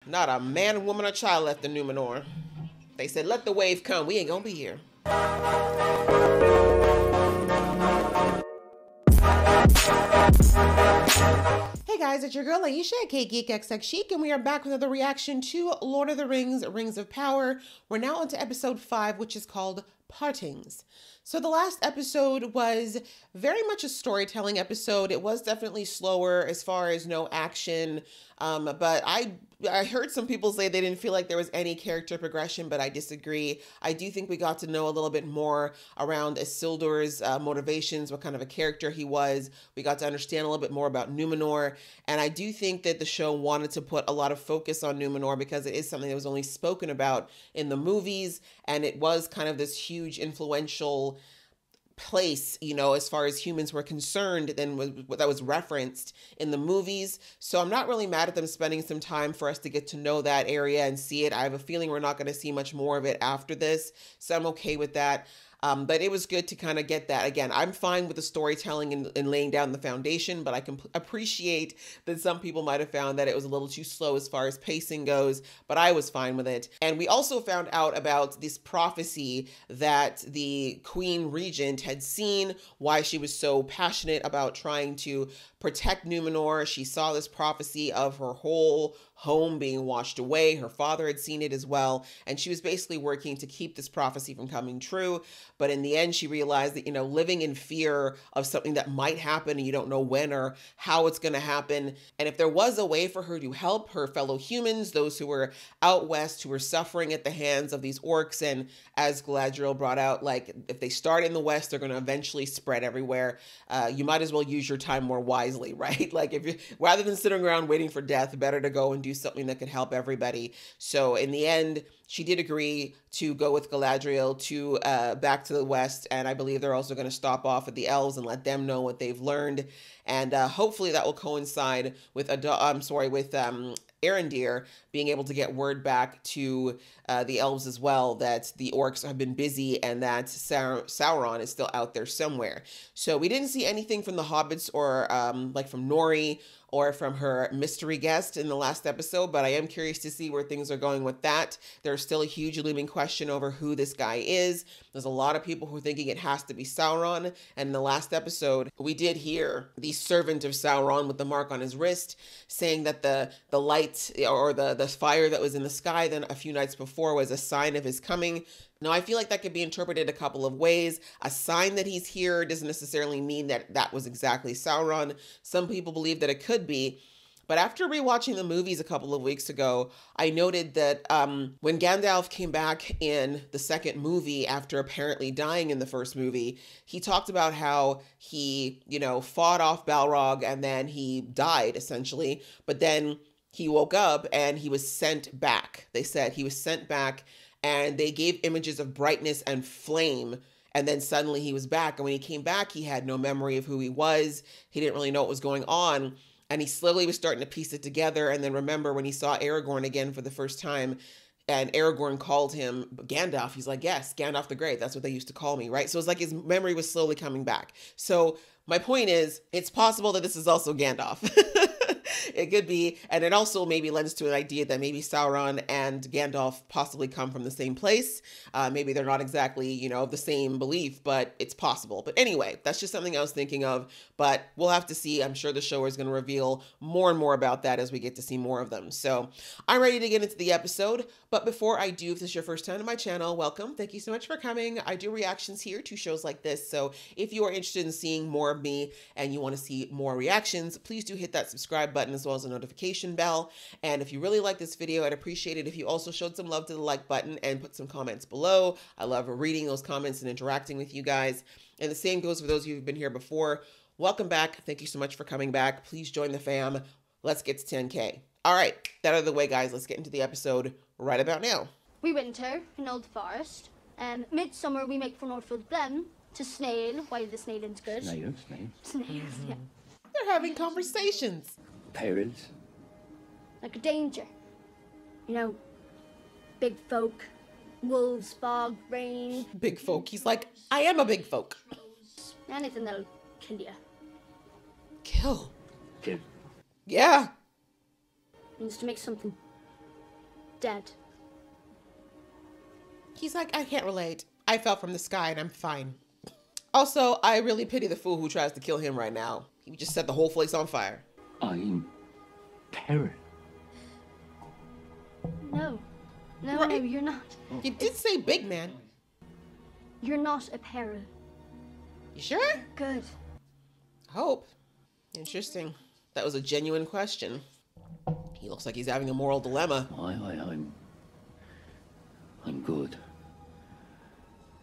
Not a man, woman, or child left in Numenor. They said, let the wave come. We ain't gonna be here. Hey guys, it's your girl Aisha, aka Geek Chic, and we are back with another reaction to Lord of the Rings, Rings of Power. We're now on to episode 5, which is called Partings. So the last episode was very much a storytelling episode. It was definitely slower as far as no action, but I heard some people say they didn't feel like there was any character progression, but I disagree. I do think we got to know a little bit more around Isildur's motivations, what kind of a character he was. We got to understand a little bit more about Numenor, and I do think that the show wanted to put a lot of focus on Numenor because it is something that was only spoken about in the movies, and it was kind of this huge influential place, you know, as far as humans were concerned, than that was referenced in the movies. So I'm not really mad at them spending some time for us to get to know that area and see it. I have a feeling we're not going to see much more of it after this, so I'm okay with that. But it was good to kind of get that. Again, I'm fine with the storytelling and laying down the foundation, but I can appreciate that some people might have found that it was a little too slow as far as pacing goes, but I was fine with it. And we also found out about this prophecy that the Queen Regent had seen, why she was so passionate about trying to protect Numenor. She saw this prophecy of her whole home being washed away. Her father had seen it as well, and she was basically working to keep this prophecy from coming true. But in the end, she realized that, you know, living in fear of something that might happen and you don't know when or how it's going to happen. And if there was a way for her to help her fellow humans, those who were out west, who were suffering at the hands of these orcs, and as Galadriel brought out, like, if they start in the west, they're going to eventually spread everywhere. You might as well use your time more wisely, right? Like, if you, rather than sitting around waiting for death, better to go and do something that could help everybody. So in the end, she did agree to go with Galadriel to back to the west, and I believe they're also going to stop off at the elves and let them know what they've learned, and hopefully that will coincide with Arondir being able to get word back to the elves as well that the orcs have been busy and that Sauron is still out there somewhere. So we didn't see anything from the hobbits or like from Nori or from her mystery guest in the last episode, but I am curious to see where things are going with that. There's still a huge looming question over who this guy is. There's a lot of people who are thinking it has to be Sauron, and in the last episode, we did hear the servant of Sauron with the mark on his wrist saying that the light or the fire that was in the sky then a few nights before was a sign of his coming. Now, I feel like that could be interpreted a couple of ways. A sign that he's here doesn't necessarily mean that that was exactly Sauron. Some people believe that it could be. But after rewatching the movies a couple of weeks ago, I noted that when Gandalf came back in the second movie after apparently dying in the first movie, he talked about how he, you know, fought off Balrog and then he died essentially. But then he woke up and he was sent back. They said he was sent back, and they gave images of brightness and flame, and then suddenly he was back. And when he came back, he had no memory of who he was. He didn't really know what was going on, and he slowly was starting to piece it together. And then remember when he saw Aragorn again for the first time, and Aragorn called him Gandalf, he's like, yes, Gandalf the Great, that's what they used to call me, right? So it's like his memory was slowly coming back. So my point is, it's possible that this is also Gandalf. It could be, and it also maybe lends to an idea that maybe Sauron and Gandalf possibly come from the same place. Maybe they're not exactly, you know, the same belief, but it's possible. But anyway, that's just something I was thinking of, but we'll have to see. I'm sure the show is going to reveal more and more about that as we get to see more of them. So I'm ready to get into the episode, but before I do, if this is your first time to my channel, welcome. Thank you so much for coming. I do reactions here to shows like this, so if you are interested in seeing more of me and you want to see more reactions, please do hit that subscribe button as well as a notification bell. And if you really like this video, I'd appreciate it if you also showed some love to the like button and put some comments below. I love reading those comments and interacting with you guys. And the same goes for those of you who've been here before. Welcome back. Thank you so much for coming back. Please join the fam. Let's get to 10K. All right, that out of the way, guys. Let's get into the episode right about now. We winter in Old Forest. Midsummer we make for Northfield Glen to snail while the snailing's good. Snails. Snails, yeah. They're having conversations. Perils. Like a danger. You know, big folk, wolves, fog, rain. Big folk. He's like, I am a big folk. Anything that'll kill you. Kill. Kill. Yeah. Means to make something dead. He's like, I can't relate. I fell from the sky and I'm fine. Also, I really pity the fool who tries to kill him right now. He just set the whole place on fire. I'm Perrin. No. No, Right. no, you're not. You did say big man. You're not a peril. You sure? Good. Hope. Interesting. That was a genuine question. He looks like he's having a moral dilemma. I'm good.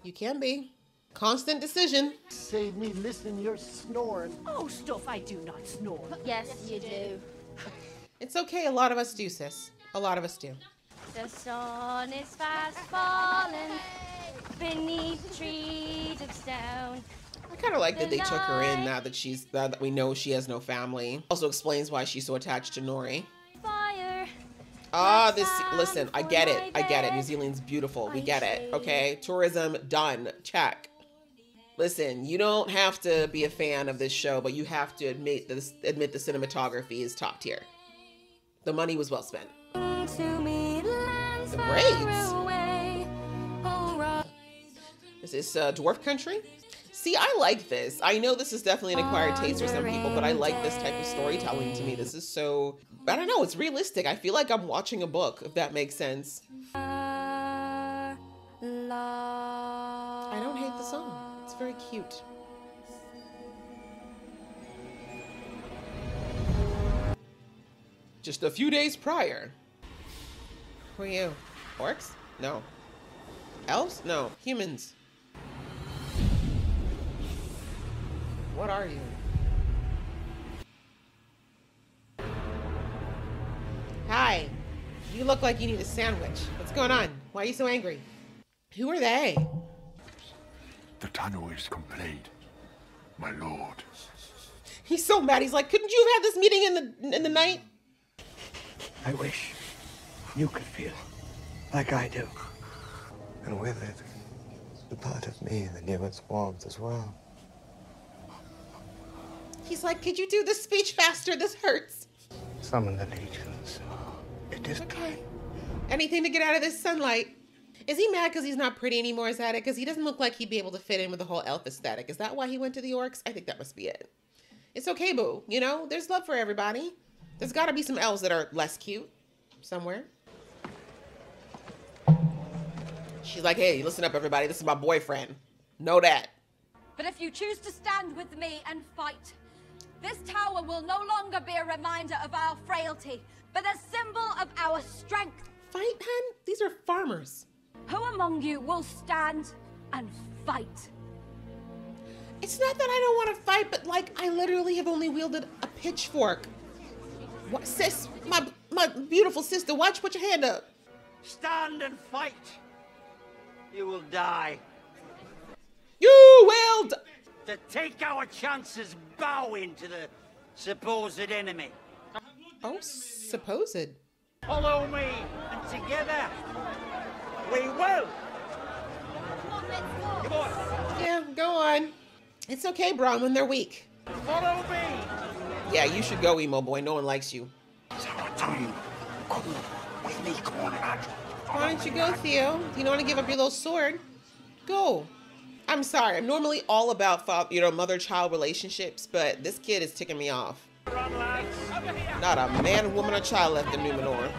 You can be. Constant decision. Save me, listen, you're snoring. Oh, stuff, I do not snore. Yes, you do. It's okay, a lot of us do, sis. A lot of us do. The sun is fast falling beneath the trees of stone. I kind of like that they took her in now that we know she has no family. Also explains why she's so attached to Nori. Fire. Listen, I get it. New Zealand's beautiful. We get it, okay? Tourism, done. Check. Listen, you don't have to be a fan of this show, but you have to admit the cinematography is top tier. The money was well spent. The braids. Is this dwarf country? See, I like this. I know this is definitely an acquired taste for some people, but I like this type of storytelling. To me, this is so, I don't know, it's realistic. I feel like I'm watching a book, if that makes sense. I don't hate the song. It's very cute. Just a few days prior. Who are you? Orcs? No. Elves? No. Humans. What are you? Hi. You look like you need a sandwich. What's going on? Why are you so angry? Who are they? The tunnel is complete, my lord. He's so mad. He's like, couldn't you have had this meeting in the night? I wish you could feel like I do. And with it, the part of me that knew its warmth as well. He's like, could you do this speech faster? This hurts. Summon the legions. It is Okay. Anything to get out of this sunlight. Is he mad because he's not pretty anymore? Is that it? Because he doesn't look like he'd be able to fit in with the whole elf aesthetic. Is that why he went to the orcs? I think that must be it. It's okay, boo. You know, there's love for everybody. There's got to be some elves that are less cute somewhere. She's like, hey, listen up, everybody. This is my boyfriend. Know that. But if you choose to stand with me and fight, this tower will no longer be a reminder of our frailty, but a symbol of our strength. Fight, hun? These are farmers. Who among you will stand and fight? It's not that I don't want to fight, but like, I literally have only wielded a pitchfork. What, sis, my beautiful sister, watch, put your hand up. Stand and fight. You will die. You will To take our chances, bowing to the supposed enemy. Oh, supposed. Follow me, and together we will. Come on, Yeah, go on. It's okay, Bronwyn, they're weak. follow me. Yeah, you should go, emo boy. No one likes you. Time. Come with me, come on, lad. Why don't you go, Theo? You don't want to give up your little sword? Go. I'm sorry. I'm normally all about, mother-child relationships, but this kid is ticking me off. Run, lads. Not a man, woman, or child left in Numenor.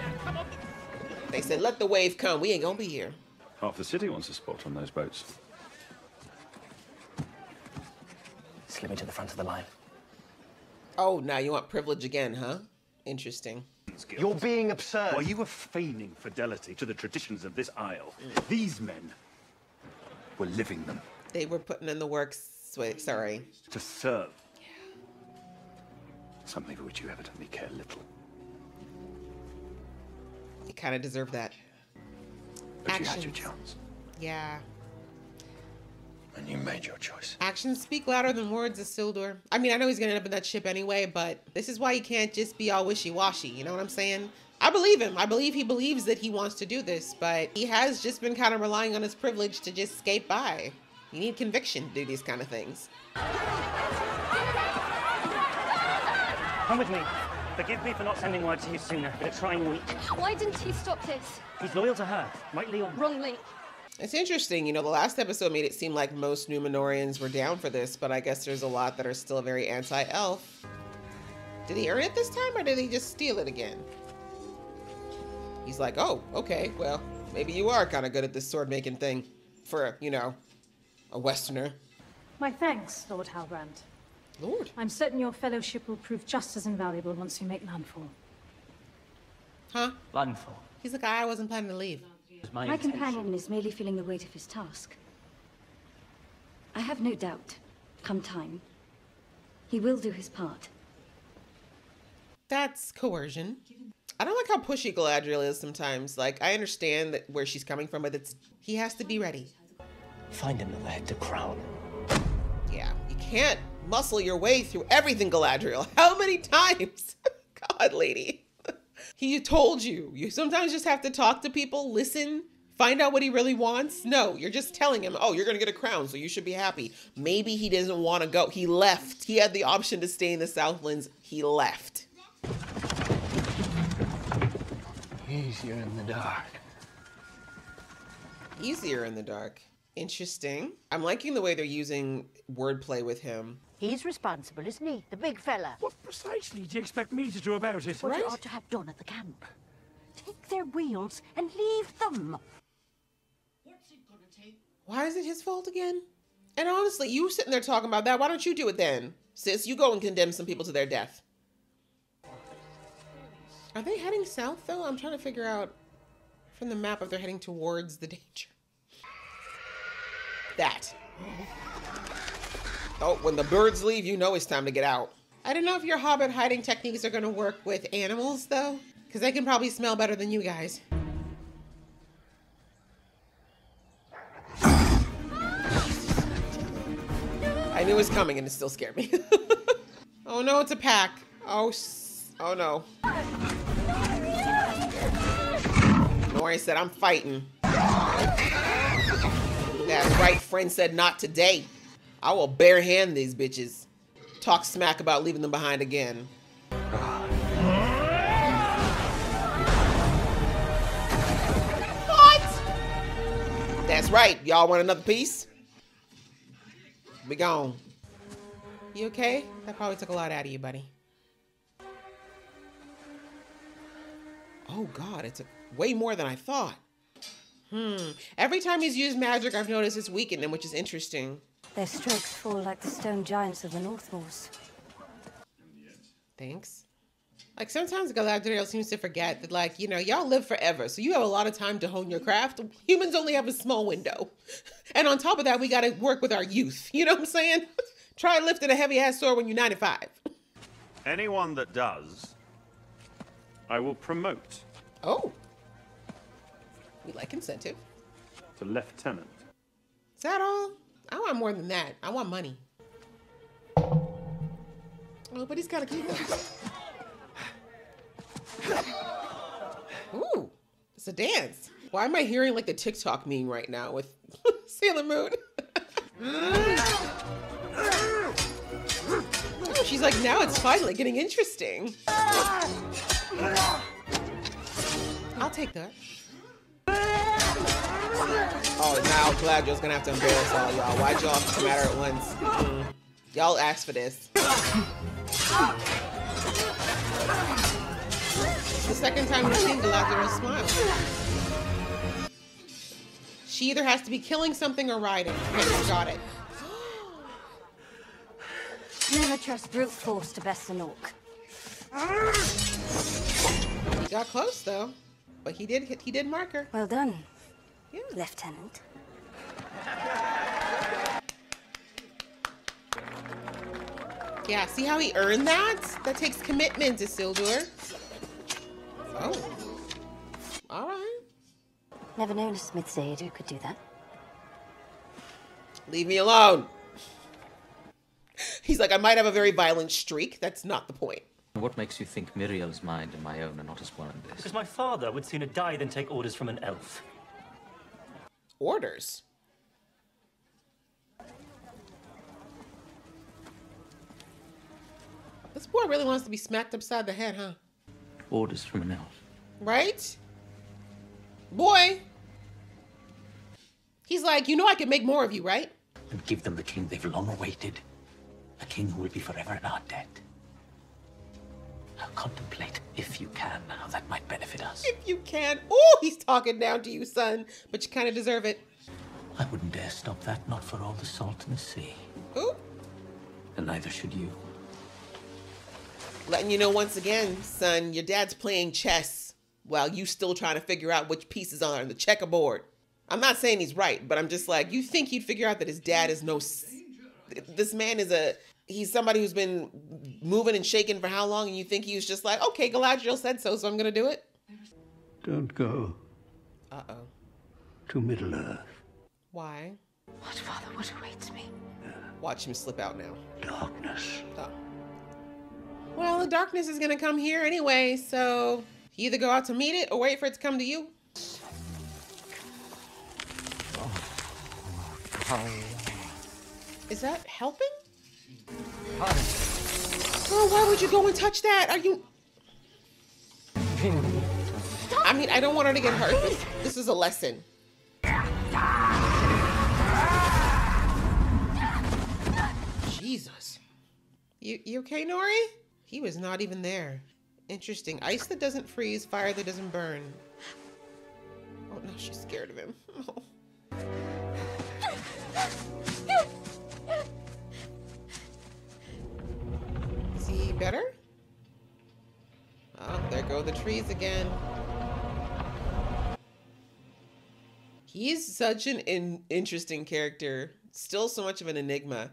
They said, let the wave come. We ain't gonna be here. Half the city wants a spot on those boats. Slip me to the front of the line. Oh, now you want privilege again, huh? Interesting. You're being absurd. While you were feigning fidelity to the traditions of this isle, these men were living them. They were putting in the works. Wait, sorry. To serve. Something for which you evidently care little. You kind of deserve that. But you had your Actions. chance. Yeah. And you made your choice. Actions speak louder than words, Isildur. I mean, I know he's gonna end up in that ship anyway, but this is why you can't just be all wishy-washy, you know what I'm saying? I believe him. I believe he believes that he wants to do this, but he has just been kind of relying on his privilege to just skate by. You need conviction to do these kind of things. Come with me. Forgive me for not sending word to you sooner. Been a trying week. Why didn't he stop this? He's loyal to her, rightly or Wrongly. It's interesting, you know, the last episode made it seem like most Numenorians were down for this, but I guess there's a lot that are still very anti-elf. Did he earn it this time, or did he just steal it again? He's like, oh, okay, well, maybe you are kind of good at this sword-making thing for, you know, a Westerner. My thanks, Lord Halbrand. Lord? I'm certain your fellowship will prove just as invaluable once you make landfall. Huh? Landfall. He's the guy I wasn't planning to leave. My companion is merely feeling the weight of his task. I have no doubt, come time, he will do his part. That's coercion. I don't like how pushy Galadriel is sometimes. Like, I understand that where she's coming from, but he has to be ready. Find another head to crown. Yeah, you can't muscle your way through everything, Galadriel. How many times? God, lady. He told you. You sometimes just have to talk to people, listen, find out what he really wants. No, you're just telling him, oh, you're going to get a crown, so you should be happy. Maybe he doesn't want to go. He left. He had the option to stay in the Southlands. He left. Easier in the dark. Easier in the dark. Interesting. I'm liking the way they're using wordplay with him. He's responsible, isn't he? The big fella. What precisely do you expect me to do about it? What you ought to have done at the camp. Take their wheels and leave them. What's it gonna take? Why is it his fault again? And honestly, you sitting there talking about that, why don't you do it then? Sis, you go and condemn some people to their death. Are they heading south though? I'm trying to figure out from the map if they're heading towards the danger. That. Oh, when the birds leave, you know it's time to get out. I don't know if your hobbit hiding techniques are going to work with animals, though, because they can probably smell better than you guys. I knew it was coming, and it still scared me. Oh, no, it's a pack. Oh, oh no. Nori said, I'm fighting. That's right, friend said not today. I will barehand these bitches. Talk smack about leaving them behind again. What? That's right. Y'all want another piece? Be gone. You okay? That probably took a lot out of you, buddy. Oh God, it took way more than I thought. Every time he's used magic, I've noticed it's weakened him, which is interesting. Their strokes fall like the stone giants of the Northmoors. Thanks. Like, sometimes Galadriel seems to forget that, like, you know, y'all live forever, so you have a lot of time to hone your craft. Humans only have a small window. And on top of that, we gotta work with our youth. You know what I'm saying? Try lifting a heavy-ass sword when you're 95. Anyone that does, I will promote. Oh. We like incentive. To lieutenant. Is that all? I want more than that. I want money. Oh, but he's gotta keep them. Ooh, it's a dance. Why am I hearing like the TikTok meme right now with Sailor Moon? Oh, she's like, now it's finally getting interesting. I'll take that. Oh, now Galadriel's gonna have to embarrass all y'all. Why'd y'all come at her at once? Y'all asked for this. It's the second time we've seen Galadriel smile. She either has to be killing something or riding. Okay, got it. Never trust brute force to best an orc. He got close though, but he did mark her. Well done, Lieutenant. Yeah, see how he earned that? That takes commitment, Isildur. Oh. All right. Never known a Smith's aide who could do that. Leave me alone. He's like, I might have a very violent streak. That's not the point. What makes you think Miriel's mind and my own are not as one in this? Because my father would sooner die than take orders from an elf. Orders? This boy really wants to be smacked upside the head, huh? Orders from an elf. Right? Boy. He's like, you know I can make more of you, right? And give them the king they've long awaited. A king who will be forever in our debt. Now contemplate, if you can, how that might benefit us. If you can. Oh, he's talking down to you, son. But you kind of deserve it. I wouldn't dare stop that, not for all the salt in the sea. Ooh. And neither should you. Letting you know once again, son, your dad's playing chess while you still trying to figure out which pieces are on the checkerboard. I'm not saying he's right, but I'm just like, you think he'd figure out that his dad is no... This man is he's somebody who's been moving and shaking for how long, and you think he was just like, okay, Galadriel said so, so I'm going to do it? Don't go. Uh-oh. To Middle-earth. Why? What, Father? What awaits me? Watch him slip out now. Darkness. Oh. Well, the darkness is going to come here anyway, so you either go out to meet it or wait for it to come to you. Is that helping? Oh, why would you go and touch that? Are you... I mean, I don't want her to get hurt, but this is a lesson. Jesus. You okay, Nori? He was not even there. Interesting. Ice that doesn't freeze, fire that doesn't burn. Oh, no, she's scared of him. Oh. Is he better? Oh, there go the trees again. He's such an interesting character. Still so much of an enigma.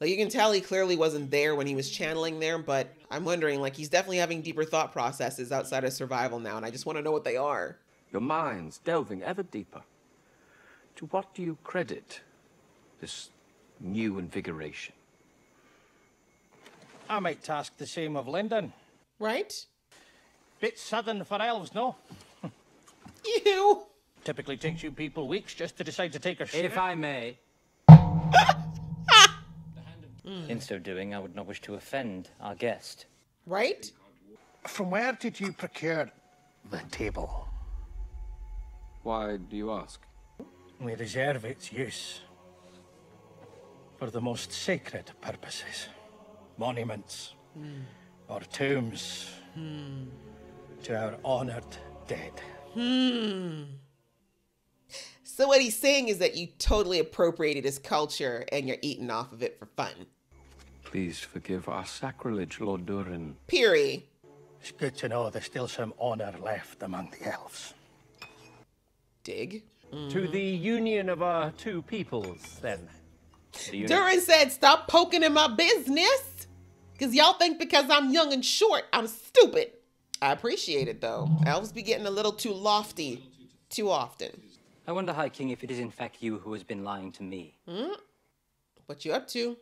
Like, you can tell he clearly wasn't there when he was channeling there, but I'm wondering, like, he's definitely having deeper thought processes outside of survival now, and I just want to know what they are. Your mind's delving ever deeper. To what do you credit this new invigoration? I might task the same of Lyndon. Right? Bit southern for elves, no? Ew! Typically takes you people weeks just to decide to take a shit. If I may. In so doing, I would not wish to offend our guest. Right? From where did you procure the table? Why do you ask? We reserve its use for the most sacred purposes. Monuments or tombs to our honored dead. So what he's saying is that you totally appropriated his culture and you're eating off of it for fun. Please forgive our sacrilege, Lord Durin. Period. It's good to know there's still some honor left among the elves. Dig. To the union of our two peoples, then. Durin said, stop poking in my business. Because y'all think because I'm young and short, I'm stupid. I appreciate it, though. Elves be getting a little too lofty too often. I wonder, High King, if it is in fact you who has been lying to me. What you up to?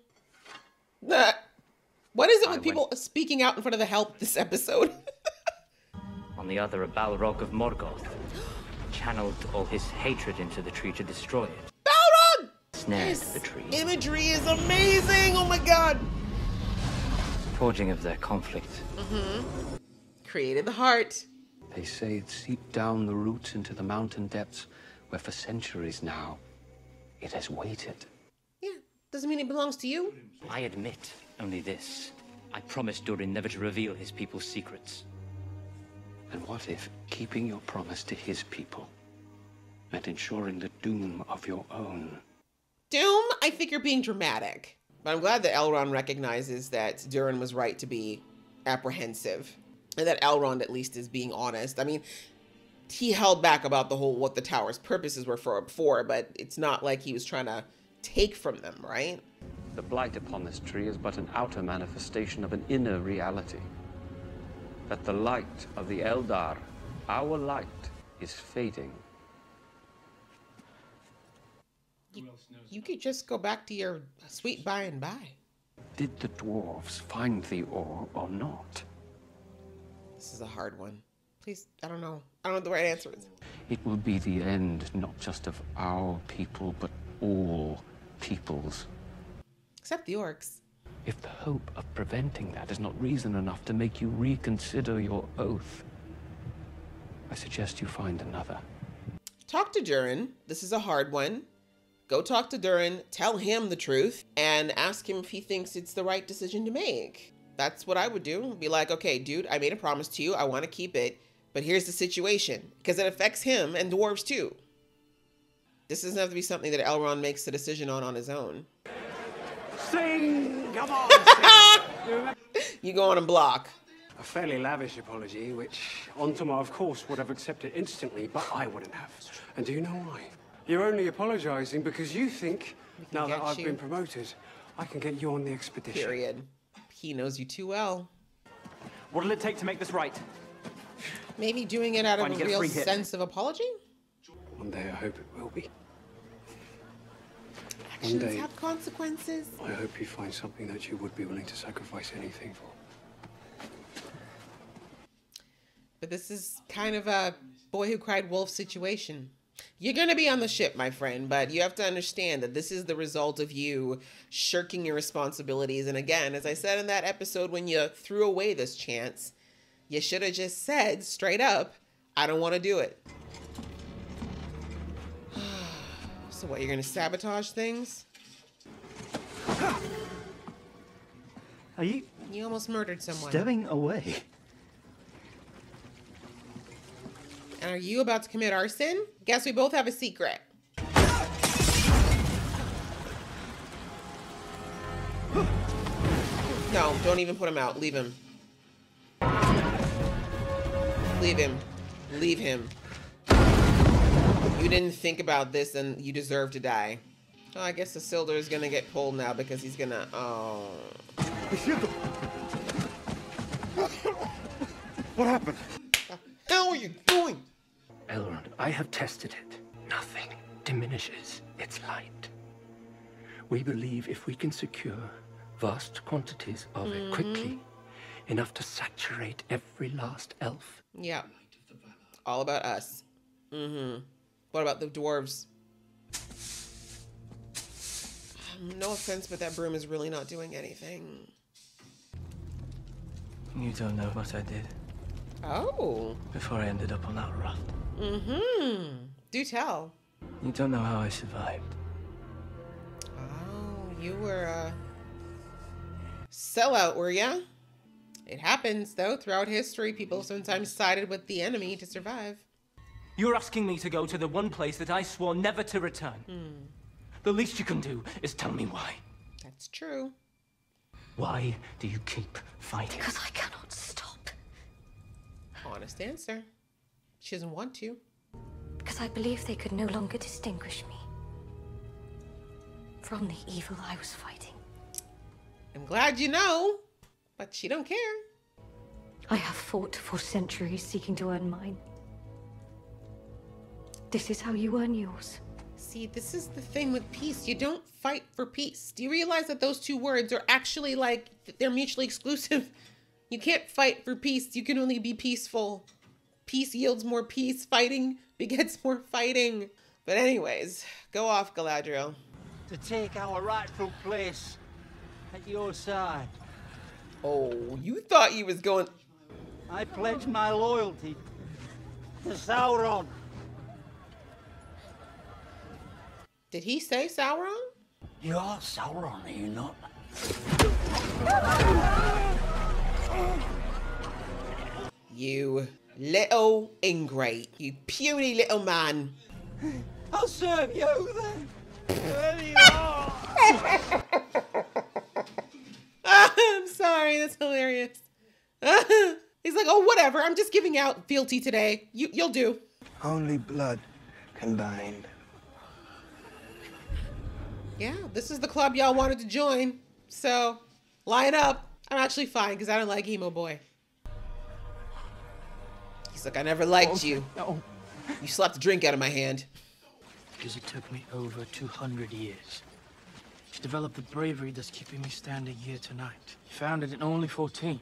What is it with people speaking out in front of the help this episode? On the other, a Balrog of Morgoth channeled all his hatred into the tree to destroy it. Balrog! Snared the tree. Imagery is amazing! Oh my god! Forging of their conflict. Created the heart. They say it seeped down the roots into the mountain depths, where for centuries now, it has waited. Yeah, doesn't mean it belongs to you. I admit only this. I promised Durin never to reveal his people's secrets. And what if keeping your promise to his people meant ensuring the doom of your own? Doom? I think you're being dramatic. But I'm glad that Elrond recognizes that Durin was right to be apprehensive. And that Elrond at least is being honest. I mean, he held back about the whole what the tower's purposes were for before, but it's not like he was trying to take from them, right? The blight upon this tree is but an outer manifestation of an inner reality. That the light of the Eldar, our light, is fading. You could just go back to your sweet by and by. Did the dwarves find the ore or not? This is a hard one. Please, I don't know. I don't know what the right answer is. It will be the end, not just of our people, but all peoples. Except the orcs. If the hope of preventing that is not reason enough to make you reconsider your oath, I suggest you find another. Talk to Durin. This is a hard one. Go talk to Durin, tell him the truth, and ask him if he thinks it's the right decision to make. That's what I would do. Be like, okay, dude, I made a promise to you. I want to keep it, but here's the situation. Because it affects him and dwarves too. This doesn't have to be something that Elrond makes the decision on his own. Sing! Come on, sing! You go on and block. A fairly lavish apology, which Ontama, of course, would have accepted instantly, but I wouldn't have. And do you know why? You're only apologizing because you think, now that I've been promoted, I can get you on the expedition. Period. He knows you too well. What'll it take to make this right? Maybe doing it out of a real sense of apology? One day I hope it will be. Actions One day have consequences. I hope you find something that you would be willing to sacrifice anything for. But this is kind of a boy who cried wolf situation. You're going to be on the ship, my friend, but you have to understand that this is the result of you shirking your responsibilities. And again, as I said in that episode, when you threw away this chance, you should have just said straight up, I don't want to do it. So what, you're going to sabotage things? Are you... You almost murdered someone. Stowing away? And are you about to commit arson? Guess we both have a secret. No, don't even put him out. Leave him. Leave him. Leave him. You didn't think about this and you deserve to die. Oh, I guess Isildur is gonna get pulled now because he's gonna... Oh. What happened? How are you doing? Elrond, I have tested it. Nothing diminishes its light. We believe if we can secure vast quantities of it quickly, enough to saturate every last elf. Yeah. All about us. What about the dwarves? No offense, but that broom is really not doing anything. You don't know what I did. Oh. Before I ended up on that raft. Do tell. You don't know how I survived. Oh, you were a sellout, were ya? It happens, though. Throughout history, people sometimes sided with the enemy to survive. You're asking me to go to the one place that I swore never to return. The least you can do is tell me why. That's true. Why do you keep fighting? Because I cannot stop. Honest answer. She doesn't want to. Because I believe they could no longer distinguish me from the evil I was fighting. I'm glad you know, but she don't care. I have fought for centuries seeking to earn mine. This is how you earn yours. See, this is the thing with peace. You don't fight for peace. Do you realize that those two words are actually like, they're mutually exclusive? You can't fight for peace. You can only be peaceful. Peace yields more peace. Fighting begets more fighting. But anyways, go off, Galadriel. To take our rightful place at your side. Oh, you thought you was going... I pledge my loyalty to Sauron. Did he say Sauron? You are Sauron, are you not? You little ingrate. You puny little man. I'll serve you then. There you are. I'm sorry, that's hilarious. He's like, oh, whatever. I'm just giving out fealty today. You'll do. Only blood can bind. Yeah, this is the club y'all wanted to join. So, line up. I'm actually fine because I don't like emo boy. He's like, I never liked you. No. You slapped a drink out of my hand. Because it took me over 200 years to develop the bravery that's keeping me standing here tonight. You found it in only 14.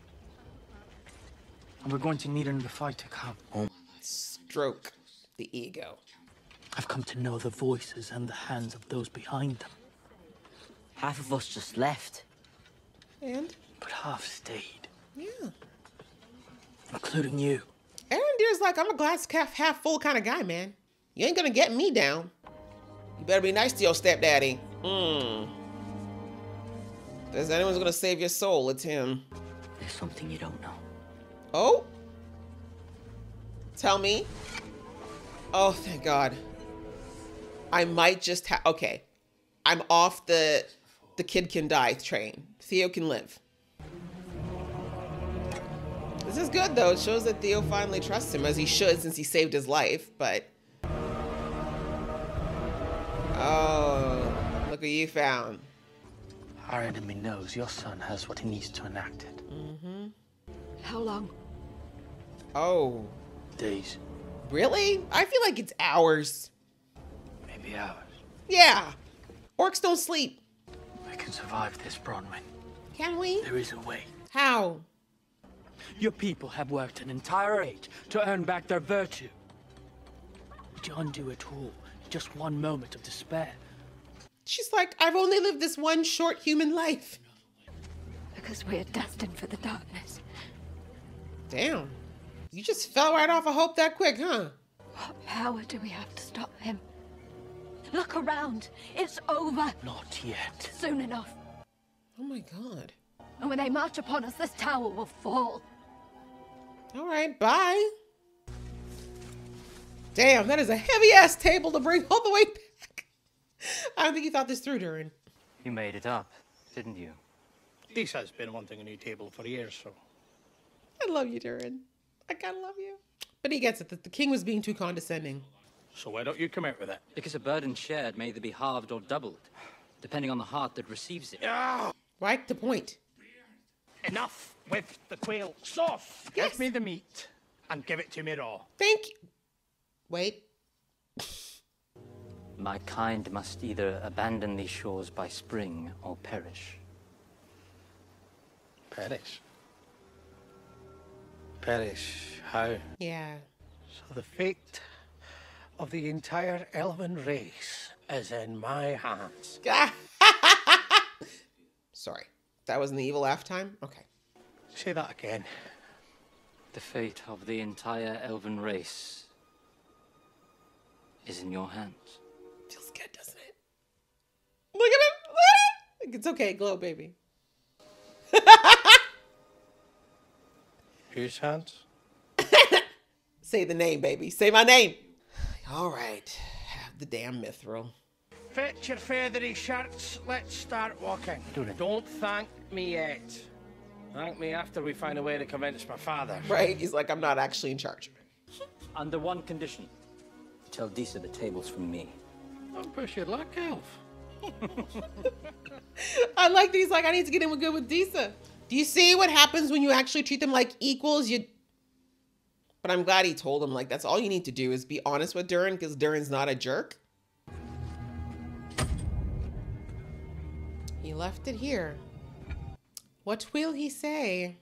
And we're going to need another fight to come. Stroke the ego. I've come to know the voices and the hands of those behind them. Half of us just left. And? But half stayed. Yeah. Including you. Arondir's like, I'm a glass half full kind of guy, man. You ain't gonna get me down. You better be nice to your stepdaddy. If there's anyone's gonna save your soul, it's him. There's something you don't know. Oh? Tell me. Oh, thank God. I might just have, okay. I'm off the kid can die train. Theo can live. This is good though. It shows that Theo finally trusts him, as he should since he saved his life, but. Oh, look what you found. Our enemy knows your son has what he needs to enact it. Mm-hmm. How long? Oh. Days. Really? I feel like it's hours. Maybe hours. Yeah. Orcs don't sleep. We can survive this, Bronwyn. Can we? There is a way. How? Your people have worked an entire age to earn back their virtue. Would you undo it all in just one moment of despair? She's like, I've only lived this one short human life. Because we're destined for the darkness. Damn. You just fell right off of hope that quick, huh? What power do we have to stop him? Look around. It's over. Not yet. Soon enough. Oh my God. And when they march upon us, this tower will fall. All right, bye. Damn, that is a heavy-ass table to bring all the way back. I don't think you thought this through, Durin. You made it up, didn't you? Disa's been wanting a new table for years, so. I love you, Durin. I gotta love you. But he gets it, that the king was being too condescending. So why don't you come out with it? Because a burden shared may either be halved or doubled, depending on the heart that receives it. Oh! Right to point. Enough with the quail sauce. Yes. Give me the meat and give it to me raw. Thank you. Wait. My kind must either abandon these shores by spring or perish. Perish? Perish? How? Yeah. So the fate of the entire elven race is in my hands. Sorry. That wasn't the evil laugh time? Okay. Say that again. The fate of the entire elven race is in your hands. Feels good, doesn't it? Look at him! Look at it! It's okay, glow, baby. Whose hands? Say the name, baby. Say my name. All right. Have the damn mithril. Fetch your feathery shirts. Let's start walking. Don't thank me yet. Thank me after we find a way to convince my father. Right? He's like, I'm not actually in charge of it. Under one condition. Tell Disa the table's from me. Don't push your luck, Elf. I like that he's like, I need to get in good with Disa. Do you see what happens when you actually treat them like equals? But I'm glad he told him, like, that's all you need to do is be honest with Durin, because Durin's not a jerk. He left it here. What will he say?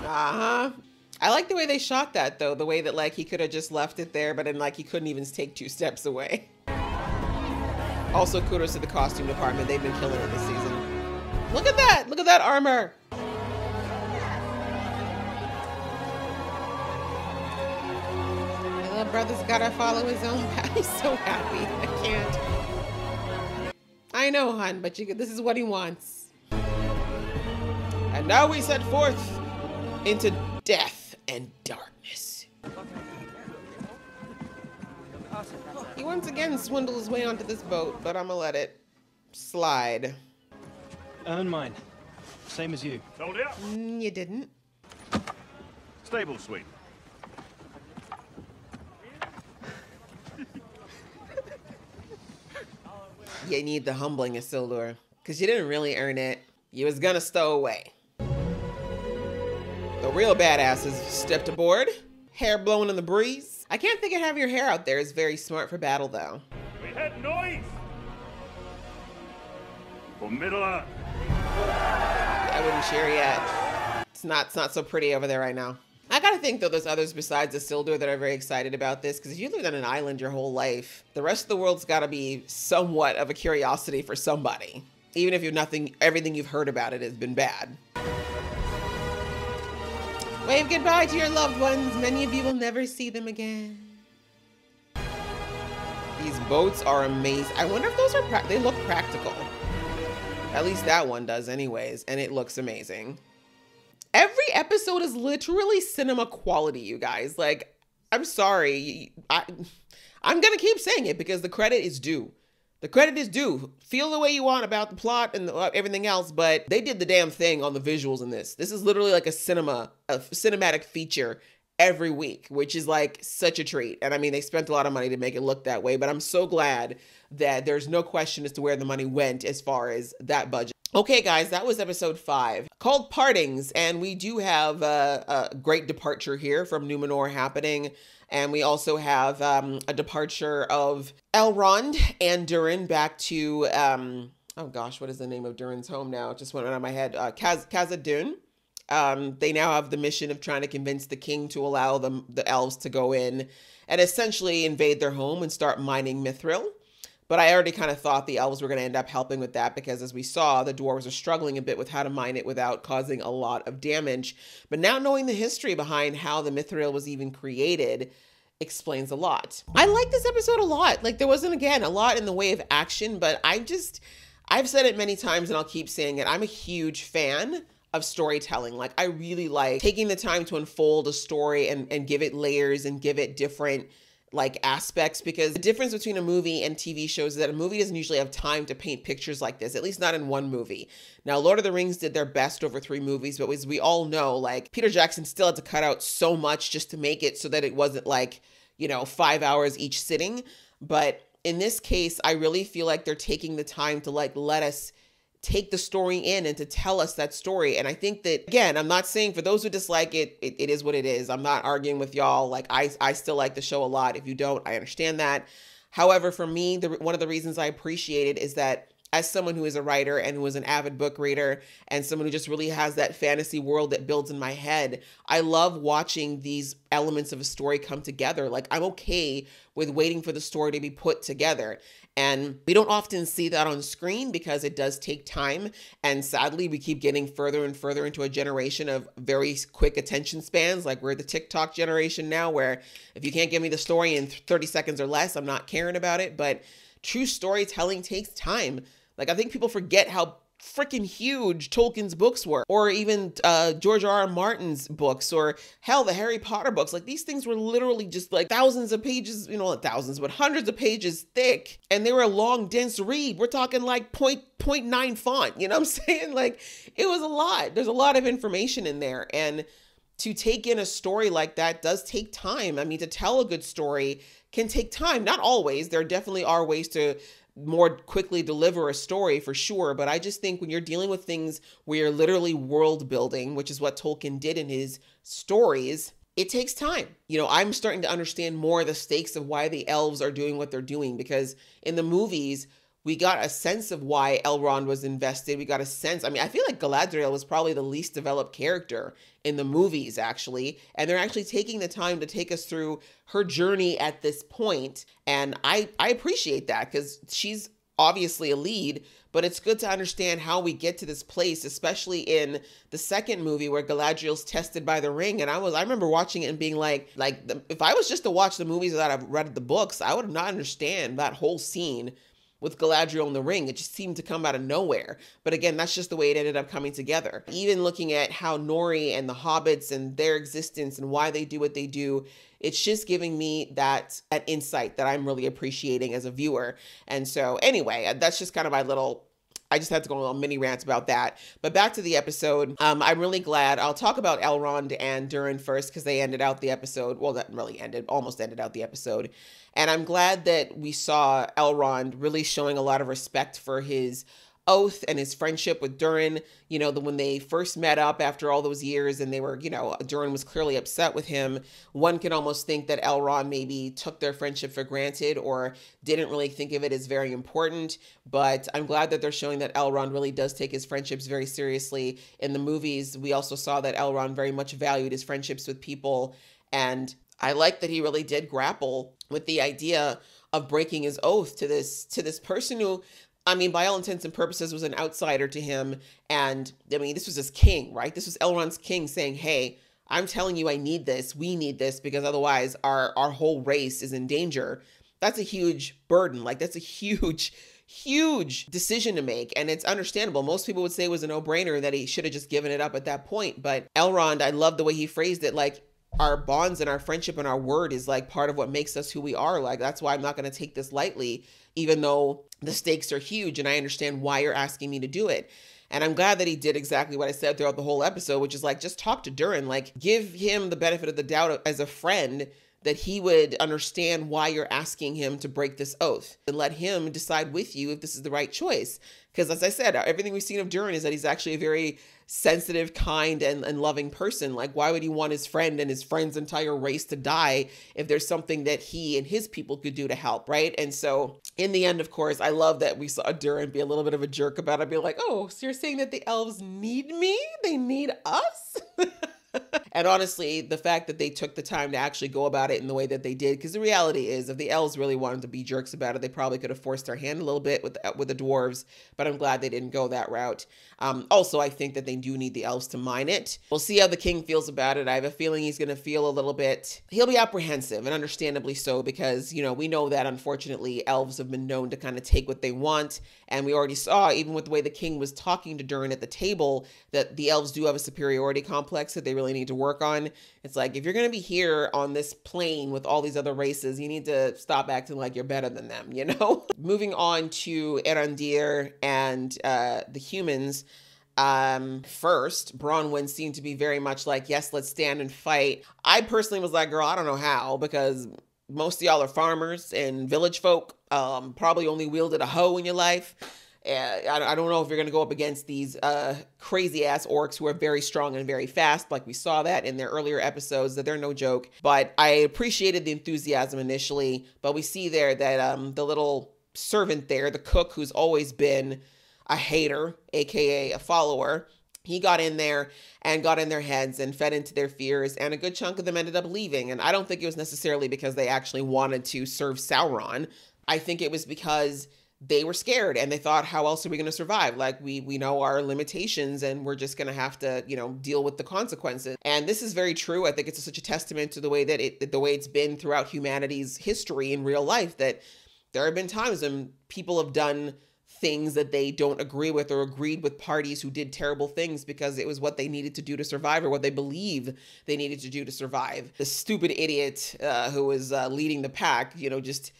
Uh-huh. I like the way they shot that, though. The way that, like, he could have just left it there, but then, like, he couldn't even take 2 steps away. Also, kudos to the costume department. They've been killing it this season. Look at that! Look at that armor! My little brother's gotta follow his own path. He's so happy. I can't. I know, hon, but this is what he wants. And now we set forth into death and darkness. He once again swindled his way onto this boat, but I'm gonna let it slide. Earn mine. Same as you. Told you. You didn't. Stable suite. You need the humbling of Isildur, because you didn't really earn it. You was gonna stow away. The real badasses stepped aboard, hair blowing in the breeze. I can't think of having your hair out there is very smart for battle, though. We had noise for Middle Earth. I wouldn't cheer yet. It's not so pretty over there right now. I gotta think, though, there's others besides Isildur that are very excited about this, because if you lived on an island your whole life, the rest of the world's gotta be somewhat of a curiosity for somebody. Even if everything you've heard about it has been bad. Wave goodbye to your loved ones. Many of you will never see them again. These boats are amazing. I wonder if those are, they look practical. At least that one does anyways, and it looks amazing. Every episode is literally cinema quality, you guys. Like, I'm sorry. I'm gonna keep saying it because the credit is due. The credit is due. Feel the way you want about the plot and everything else, but they did the damn thing on the visuals in this. This is literally like a cinematic feature every week, which is like such a treat. And I mean, they spent a lot of money to make it look that way, but I'm so glad that there's no question as to where the money went as far as that budget. Okay, guys, that was episode 5 called Partings. And we do have a great departure here from Numenor happening. And we also have a departure of Elrond and Durin back to, oh gosh, what is the name of Durin's home now? It just went out of my head. Khazad-dûm. They now have the mission of trying to convince the king to allow the elves to go in and essentially invade their home and start mining mithril. But I already kind of thought the elves were going to end up helping with that because, as we saw, the dwarves are struggling a bit with how to mine it without causing a lot of damage. But now knowing the history behind how the mithril was even created explains a lot. I like this episode a lot. Like, there wasn't, again, a lot in the way of action, but I've said it many times and I'll keep saying it. I'm a huge fan of storytelling. Like, I really like taking the time to unfold a story and give it layers and give it different like aspects, because the difference between a movie and TV shows is that a movie doesn't usually have time to paint pictures like this, at least not in one movie. Now, Lord of the Rings did their best over 3 movies, but as we all know, like, Peter Jackson still had to cut out so much just to make it so that it wasn't like, 5 hours each sitting. But in this case, I really feel like they're taking the time to like let us take the story in and to tell us that story. And I think that, again, I'm not saying for those who dislike it, it is what it is. I'm not arguing with y'all. Like, I still like the show a lot. If you don't, I understand that. However, for me, one of the reasons I appreciate it is that as someone who is a writer and who is an avid book reader and someone who just really has that fantasy world that builds in my head, I love watching these elements of a story come together. Like, I'm okay with waiting for the story to be put together. And we don't often see that on screen because it does take time. And sadly, we keep getting further and further into a generation of very quick attention spans. Like, we're the TikTok generation now, where if you can't give me the story in 30 seconds or less, I'm not caring about it. But true storytelling takes time. Like, I think people forget how freaking huge Tolkien's books were, or even George R.R. Martin's books, or hell, the Harry Potter books. Like, these things were literally just like thousands of pages, not thousands, but hundreds of pages thick. And they were a long, dense read. We're talking like 0.9 font, you know what I'm saying? Like, it was a lot. There's a lot of information in there. And to take in a story like that does take time. I mean, to tell a good story can take time. Not always. There definitely are ways to more quickly deliver a story for sure. But I just think when you're dealing with things where you're literally world building, which is what Tolkien did in his stories, it takes time. I'm starting to understand more the stakes of why the elves are doing what they're doing, because in the movies, we got a sense of why Elrond was invested. We got a sense. I mean, I feel like Galadriel was probably the least developed character in the movies, actually. And they're actually taking the time to take us through her journey at this point. And I appreciate that, because she's obviously a lead, but it's good to understand how we get to this place, especially in the second movie where Galadriel's tested by the ring. And I remember watching it and being like if I was just to watch the movies without I've read the books, I would not understand that whole scene with Galadriel in the ring. It just seemed to come out of nowhere. But again, that's just the way it ended up coming together. Even looking at how Nori and the hobbits and their existence and why they do what they do, it's just giving me that insight that I'm really appreciating as a viewer. And so anyway, that's just kind of my little, I just had to go on a little mini rant about that. But back to the episode. I'm really glad. I'll talk about Elrond and Durin first, because they ended out the episode. Well, that really almost ended out the episode. And I'm glad that we saw Elrond really showing a lot of respect for his oath and his friendship with Durin. When they first met up after all those years and they were, Durin was clearly upset with him. One can almost think that Elrond maybe took their friendship for granted or didn't really think of it as very important. But I'm glad that they're showing that Elrond really does take his friendships very seriously. In the movies, we also saw that Elrond very much valued his friendships with people. And I like that he really did grapple with the idea of breaking his oath to this person who I mean, by all intents and purposes, was an outsider to him. And I mean, this was his king, right? This was Elrond's king saying, hey, I'm telling you, I need this. We need this because otherwise our whole race is in danger. That's a huge burden. Like, that's a huge decision to make. And it's understandable. Most people would say it was a no-brainer, that he should have just given it up at that point. But Elrond, I love the way he phrased it. Like, our bonds and our friendship and our word is like part of what makes us who we are. Like, that's why I'm not going to take this lightly, even though the stakes are huge. And I understand why you're asking me to do it. And I'm glad that he did exactly what I said throughout the whole episode, which is like, just talk to Durin, like give him the benefit of the doubt as a friend, that he would understand why you're asking him to break this oath, and let him decide with you if this is the right choice. Because as I said, everything we've seen of Durin is that he's actually a very sensitive, kind, and loving person. Like, why would he want his friend and his friend's entire race to die if there's something that he and his people could do to help, right? And so in the end, of course, I love that we saw Durin be a little bit of a jerk about it, be like, oh, so you're saying that the elves need me? They need us? And honestly, the fact that they took the time to actually go about it in the way that they did, because the reality is, if the elves really wanted to be jerks about it, they probably could have forced their hand a little bit with the dwarves, but I'm glad they didn't go that route. Also, I think that they do need the elves to mine it. We'll see how the king feels about it. I have a feeling he's going to feel a little bit, he'll be apprehensive, and understandably so, because, you know, we know that unfortunately elves have been known to kind of take what they want. And we already saw, even with the way the king was talking to Durin at the table, that the elves do have a superiority complex that they really need to work on. It's like, if you're going to be here on this plane with all these other races, you need to stop acting like you're better than them, you know? Moving on to Arondir and the humans. First, Bronwyn seemed to be very much like, yes, let's stand and fight. I personally was like, girl, I don't know how, because most of y'all are farmers and village folk, probably only wielded a hoe in your life. I don't know if you're going to go up against these crazy ass orcs who are very strong and very fast. Like we saw that in their earlier episodes, that they're no joke. But I appreciated the enthusiasm initially. But we see there that the little servant there, the cook, who's always been a hater, aka a follower, he got in there and got in their heads and fed into their fears, and a good chunk of them ended up leaving. And I don't think it was necessarily because they actually wanted to serve Sauron. I think it was because they were scared and they thought, how else are we going to survive? Like, we know our limitations and we're just going to have to, you know, deal with the consequences. And this is very true. I think it's such a testament to the way that the way it's been throughout humanity's history in real life, that there have been times when people have done things that they don't agree with, or agreed with parties who did terrible things because it was what they needed to do to survive, or what they believe they needed to do to survive. The stupid idiot who was leading the pack, you know, just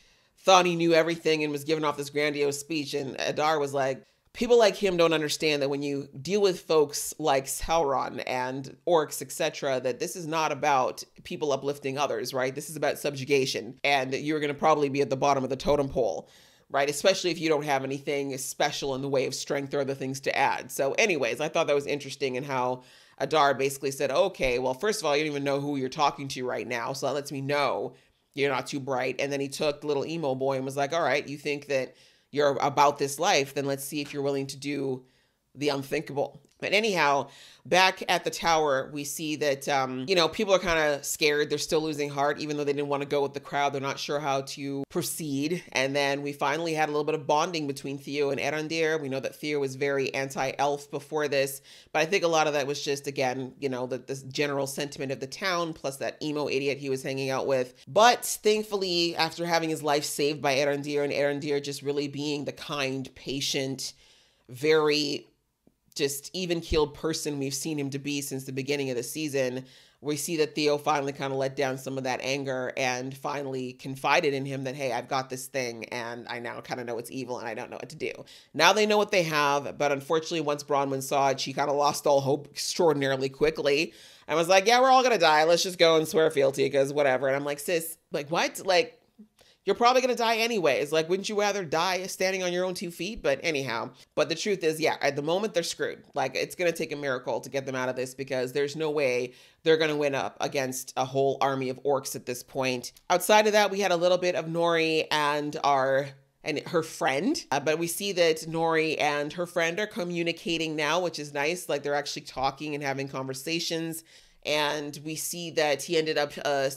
thought he knew everything and was giving off this grandiose speech. And Adar was like, people like him don't understand that when you deal with folks like Sauron and orcs, etc., that this is not about people uplifting others, right? This is about subjugation, and you're going to probably be at the bottom of the totem pole, right? Especially if you don't have anything special in the way of strength or other things to add. So anyways, I thought that was interesting, in how Adar basically said, okay, well, first of all, you don't even know who you're talking to right now, so that lets me know you're not too bright. And then he took the little emo boy and was like, all right, you think that you're about this life, then let's see if you're willing to do the unthinkable. But anyhow, back at the tower, we see that, you know, people are kind of scared. They're still losing heart, even though they didn't want to go with the crowd. They're not sure how to proceed. And then we finally had a little bit of bonding between Theo and Arondir. We know that Theo was very anti-elf before this, but I think a lot of that was just, again, you know, this general sentiment of the town, plus that emo idiot he was hanging out with. But thankfully, after having his life saved by Arondir, and Arondir just really being the kind, patient, very just even-keeled person we've seen him to be since the beginning of the season, we see that Theo finally kind of let down some of that anger and finally confided in him that, hey, I've got this thing and I now kind of know it's evil and I don't know what to do. Now they know what they have, but unfortunately once Bronwyn saw it, she kind of lost all hope extraordinarily quickly and was like, yeah, we're all gonna die. Let's just go and swear fealty because whatever. And I'm like, sis, like what? Like, you're probably going to die anyways. Like, wouldn't you rather die standing on your own 2 feet? But anyhow, but the truth is, yeah, at the moment they're screwed. Like, it's going to take a miracle to get them out of this, because there's no way they're going to win up against a whole army of orcs at this point. Outside of that, we had a little bit of Nori and her friend, but we see that Nori and her friend are communicating now, which is nice. Like, they're actually talking and having conversations. And we see that he ended up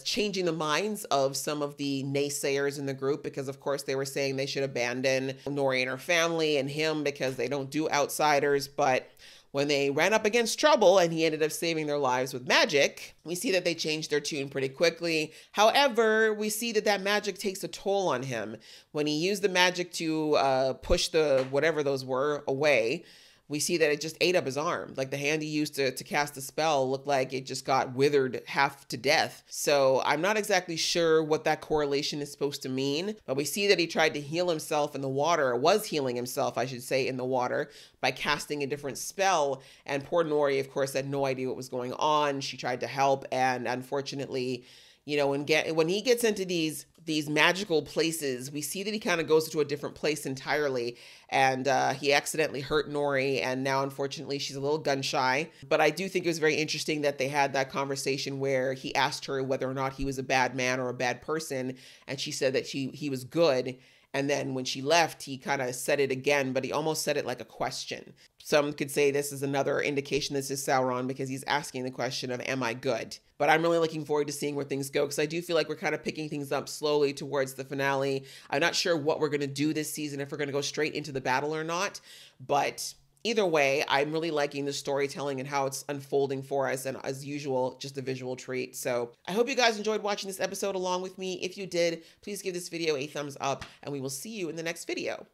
changing the minds of some of the naysayers in the group, because of course they were saying they should abandon Nori and her family and him because they don't do outsiders. But when they ran up against trouble and he ended up saving their lives with magic, we see that they changed their tune pretty quickly. However, we see that that magic takes a toll on him. When he used the magic to push the whatever those were away, we see that it just ate up his arm. Like the hand he used to cast the spell looked like it just got withered half to death. So I'm not exactly sure what that correlation is supposed to mean, but we see that he tried to heal himself in the water, or was healing himself, I should say, in the water by casting a different spell. And poor Nori, of course, had no idea what was going on. She tried to help, and unfortunately, you know, when he gets into these magical places, we see that he kind of goes to a different place entirely, and he accidentally hurt Nori, and now unfortunately she's a little gun shy. But I do think it was very interesting that they had that conversation where he asked her whether or not he was a bad man or a bad person, and she said that he was good. And then when she left, he kind of said it again, but he almost said it like a question. Some could say this is another indication this is Sauron, because he's asking the question of, am I good? But I'm really looking forward to seeing where things go, because I do feel like we're kind of picking things up slowly towards the finale. I'm not sure what we're going to do this season, if we're going to go straight into the battle or not. But either way, I'm really liking the storytelling and how it's unfolding for us, and as usual, just a visual treat. So I hope you guys enjoyed watching this episode along with me. If you did, please give this video a thumbs up, and we will see you in the next video.